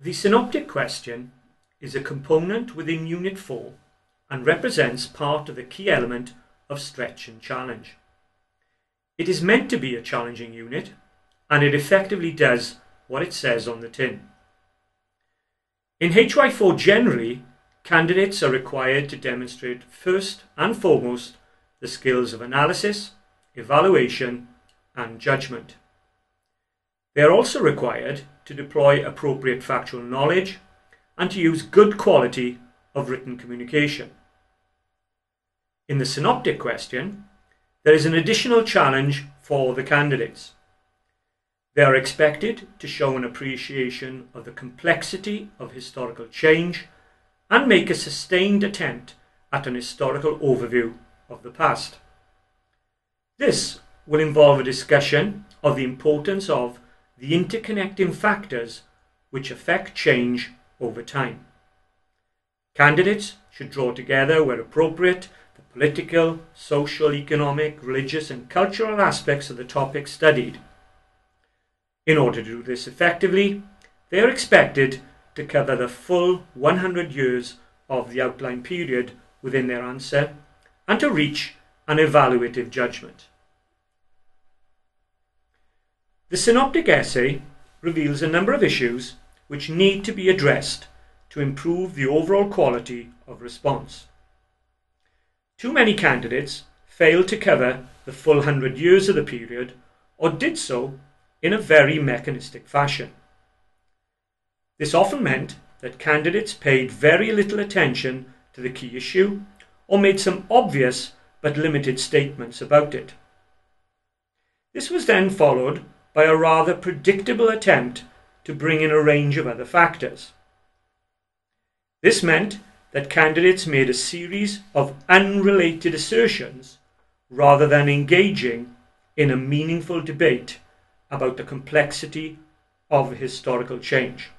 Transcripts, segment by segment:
The synoptic question is a component within Unit 4 and represents part of the key element of stretch and challenge. It is meant to be a challenging unit, and it effectively does what it says on the tin. In HY4 generally, candidates are required to demonstrate first and foremost the skills of analysis, evaluation, and judgment. They are also required to deploy appropriate factual knowledge and to use good quality of written communication. In the synoptic question, there is an additional challenge for the candidates. They are expected to show an appreciation of the complexity of historical change and make a sustained attempt at an historical overview of the past. This will involve a discussion of the importance of the interconnecting factors which affect change over time. Candidates should draw together, where appropriate, the political, social, economic, religious and cultural aspects of the topic studied. In order to do this effectively, they are expected to cover the full 100 years of the outline period within their answer and to reach an evaluative judgment. The synoptic essay reveals a number of issues which need to be addressed to improve the overall quality of response. Too many candidates failed to cover the full 100 years of the period, or did so in a very mechanistic fashion. This often meant that candidates paid very little attention to the key issue or made some obvious but limited statements about it. This was then followed by a rather predictable attempt to bring in a range of other factors. This meant that candidates made a series of unrelated assertions rather than engaging in a meaningful debate about the complexity of historical change.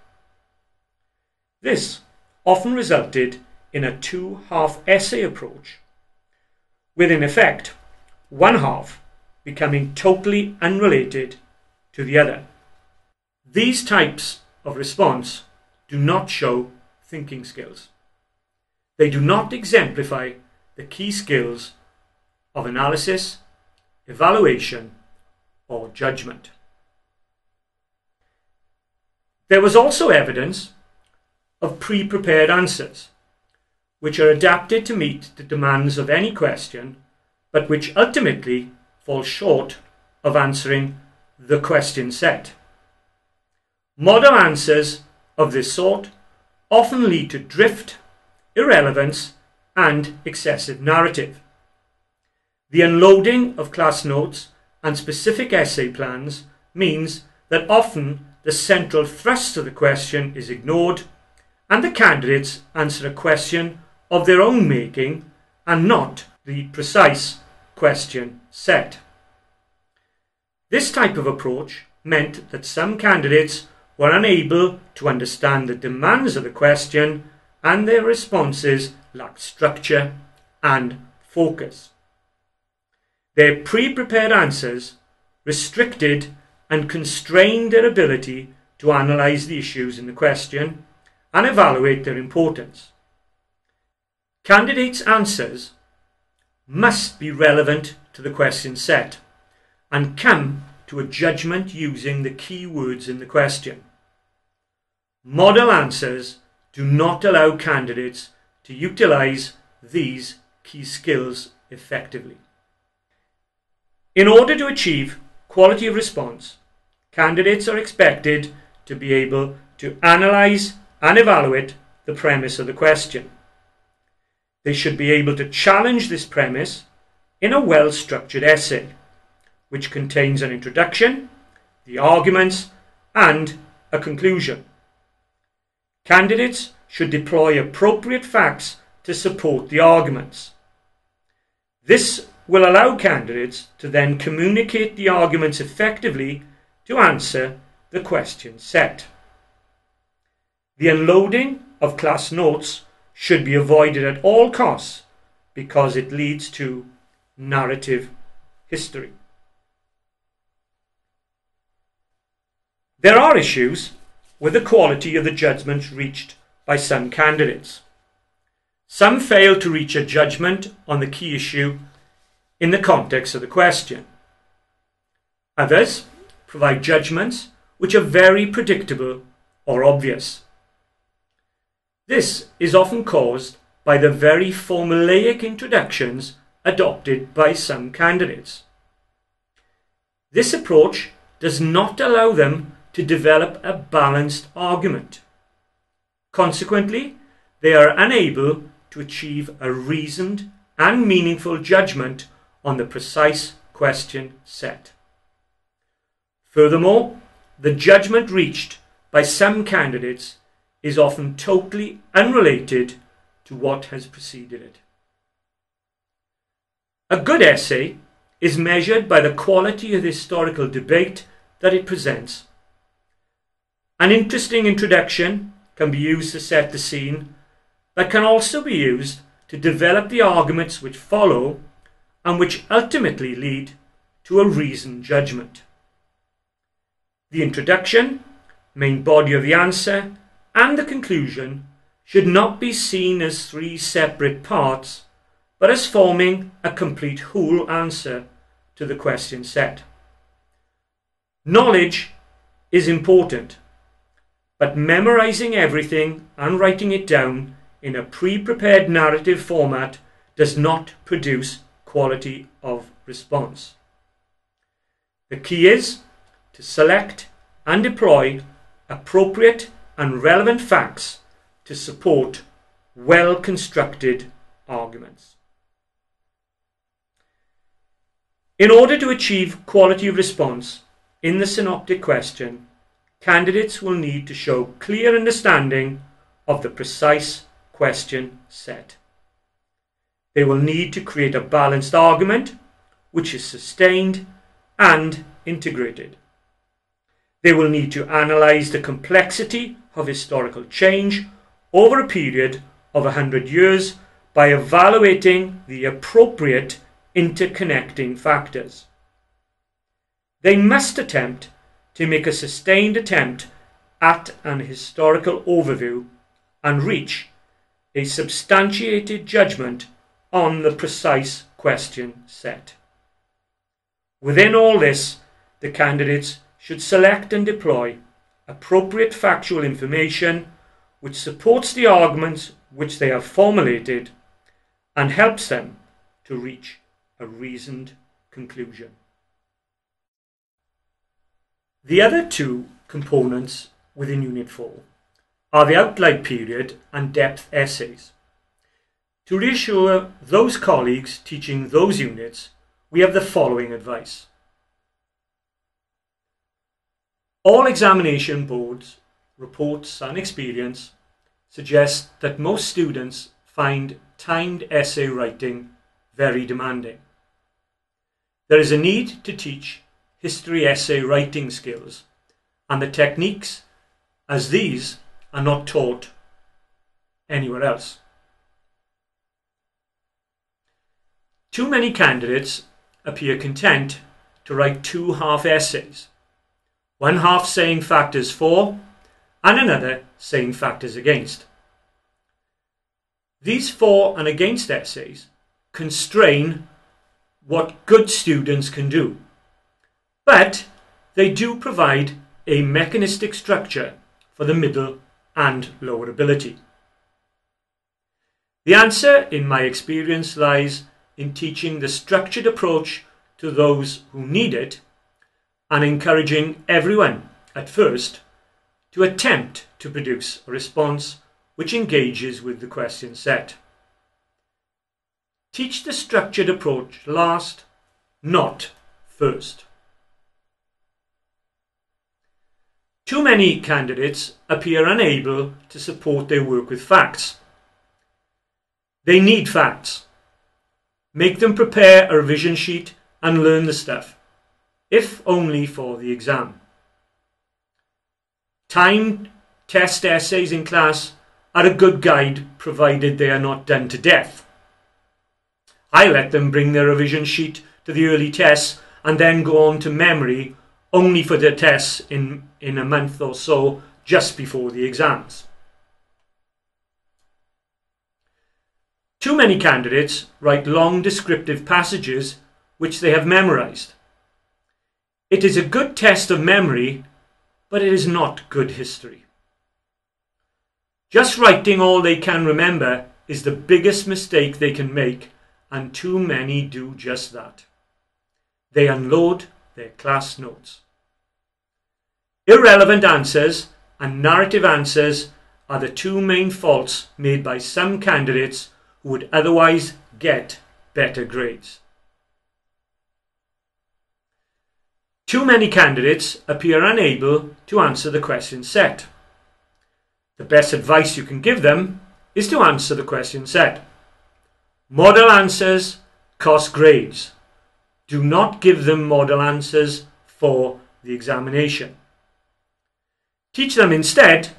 This often resulted in a two-half essay approach, with in effect one half becoming totally unrelated to the other. These types of response do not show thinking skills. They do not exemplify the key skills of analysis, evaluation, or judgment. There was also evidence of pre-prepared answers, which are adapted to meet the demands of any question, but which ultimately fall short of answering the question set. Model answers of this sort often lead to drift, irrelevance, and excessive narrative. The unloading of class notes and specific essay plans means that often the central thrust of the question is ignored, and the candidates answer a question of their own making and not the precise question set. This type of approach meant that some candidates were unable to understand the demands of the question, and their responses lacked structure and focus. Their pre-prepared answers restricted and constrained their ability to analyse the issues in the question and evaluate their importance. Candidates' answers must be relevant to the question set and come to a judgment using the key words in the question. Model answers do not allow candidates to utilise these key skills effectively. In order to achieve quality of response, candidates are expected to be able to analyse and evaluate the premise of the question. They should be able to challenge this premise in a well-structured essay, which contains an introduction, the arguments, and a conclusion. Candidates should deploy appropriate facts to support the arguments. This will allow candidates to then communicate the arguments effectively to answer the question set. The unloading of class notes should be avoided at all costs because it leads to narrative history. There are issues with the quality of the judgments reached by some candidates. Some fail to reach a judgment on the key issue in the context of the question. Others provide judgments which are very predictable or obvious. This is often caused by the very formulaic introductions adopted by some candidates. This approach does not allow them to develop a balanced argument. Consequently, they are unable to achieve a reasoned and meaningful judgment on the precise question set. Furthermore, the judgment reached by some candidates is often totally unrelated to what has preceded it. A good essay is measured by the quality of the historical debate that it presents. An interesting introduction can be used to set the scene, but can also be used to develop the arguments which follow and which ultimately lead to a reasoned judgment. The introduction, main body of the answer, and the conclusion should not be seen as three separate parts, but as forming a complete whole answer to the question set. Knowledge is important, but memorizing everything and writing it down in a pre-prepared narrative format does not produce quality of response. The key is to select and deploy appropriate and relevant facts to support well-constructed arguments. In order to achieve quality of response in the synoptic question, candidates will need to show clear understanding of the precise question set. They will need to create a balanced argument which is sustained and integrated. They will need to analyse the complexity of historical change over a period of 100 years by evaluating the appropriate interconnecting factors. They must attempt to make a sustained attempt at an historical overview and reach a substantiated judgment on the precise question set. Within all this, the candidates should select and deploy appropriate factual information which supports the arguments which they have formulated and helps them to reach a reasoned conclusion. The other two components within Unit 4 are the outline period and depth essays. To reassure those colleagues teaching those units, we have the following advice. All examination boards, reports and experience suggest that most students find timed essay writing very demanding. There is a need to teach history essay writing skills and the techniques, as these are not taught anywhere else. Too many candidates appear content to write two half essays, one half saying factors for and another saying factors against. These for and against essays constrain what good students can do, but they do provide a mechanistic structure for the middle and lower ability. The answer, in my experience, lies in teaching the structured approach to those who need it and encouraging everyone at first to attempt to produce a response which engages with the question set. Teach the structured approach last, not first. Too many candidates appear unable to support their work with facts. They need facts. Make them prepare a revision sheet and learn the stuff, if only for the exam. Timed test essays in class are a good guide provided they are not done to death. I let them bring their revision sheet to the early tests and then go on to memory only for the tests in a month or so just before the exams. Too many candidates write long descriptive passages which they have memorized. It is a good test of memory, but it is not good history. Just writing all they can remember is the biggest mistake they can make, and too many do just that. They unload their class notes. Irrelevant answers and narrative answers are the two main faults made by some candidates who would otherwise get better grades. Too many candidates appear unable to answer the question set. The best advice you can give them is to answer the question set. Model answers cost grades. Do not give them model answers for the examination. Teach them instead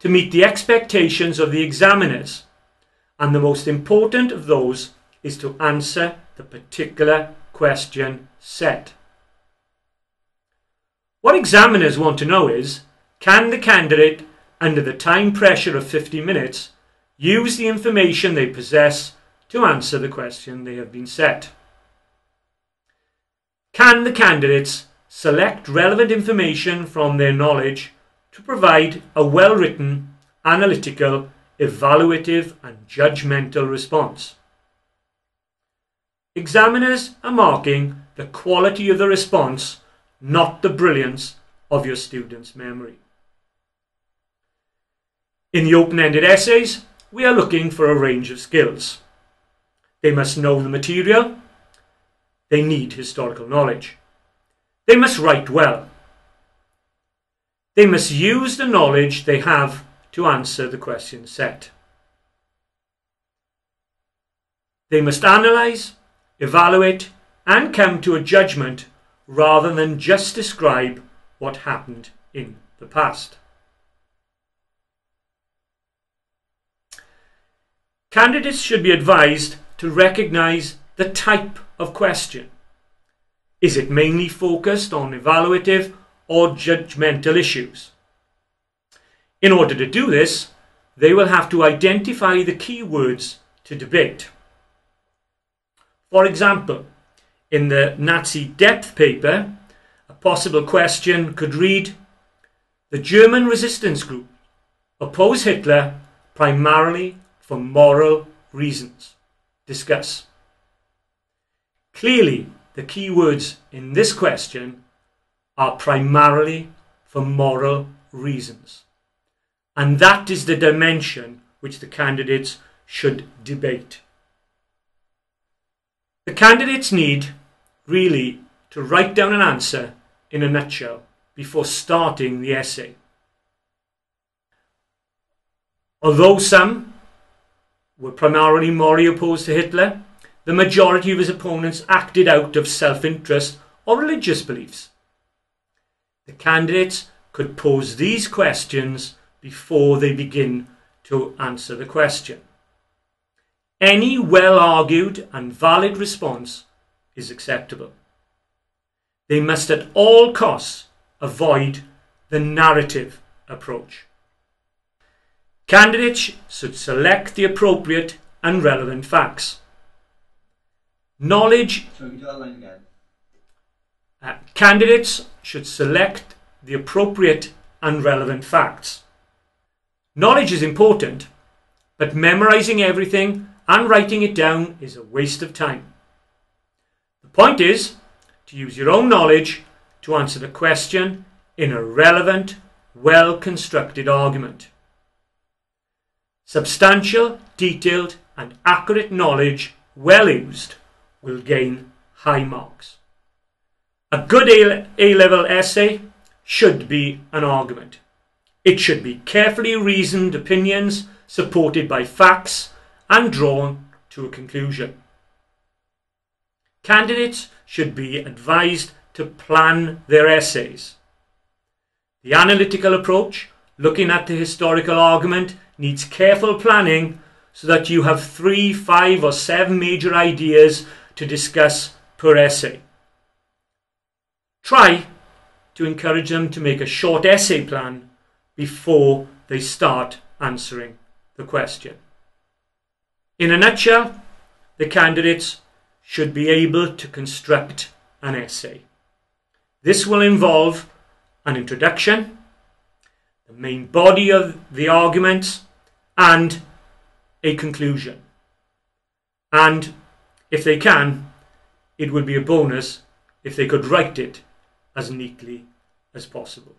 to meet the expectations of the examiners, and the most important of those is to answer the particular question set. What examiners want to know is, can the candidate, under the time pressure of 50 minutes, use the information they possess to answer the question they have been set? Can the candidates select relevant information from their knowledge to provide a well-written, analytical, evaluative and judgmental response? Examiners are marking the quality of the response, not the brilliance of your student's memory. In the open-ended essays, we are looking for a range of skills. They must know the material. They need historical knowledge. They must write well. They must use the knowledge they have to answer the question set. They must analyse, evaluate, and come to a judgment rather than just describe what happened in the past. Candidates should be advised to recognise the type of question. Is it mainly focused on evaluative or judgmental issues? In order to do this, they will have to identify the key words to debate. For example, in the Nazi depth paper, a possible question could read, "The German resistance group oppose Hitler primarily for moral reasons. Discuss." Clearly, the key words in this question are primarily for moral reasons. And that is the dimension which the candidates should debate. The candidates need really to write down an answer in a nutshell before starting the essay. Although some were primarily morally opposed to Hitler, the majority of his opponents acted out of self-interest or religious beliefs. The candidates could pose these questions before they begin to answer the question. Any well-argued and valid response is acceptable. They must at all costs avoid the narrative approach. Candidates should select the appropriate and relevant facts. Candidates should select the appropriate and relevant facts. Knowledge is important, but memorizing everything and writing it down is a waste of time. The point is to use your own knowledge to answer the question in a relevant, well-constructed argument. Substantial, detailed and accurate knowledge, well used, will gain high marks. A good A-level essay should be an argument. It should be carefully reasoned opinions supported by facts and drawn to a conclusion. Candidates should be advised to plan their essays. The analytical approach, looking at the historical argument, needs careful planning so that you have 3, 5 or 7 major ideas to discuss per essay. Try to encourage them to make a short essay plan before they start answering the question. In a nutshell, the candidates should be able to construct an essay. This will involve an introduction, the main body of the arguments, and a conclusion. And if they can, it would be a bonus if they could write it as neatly as possible.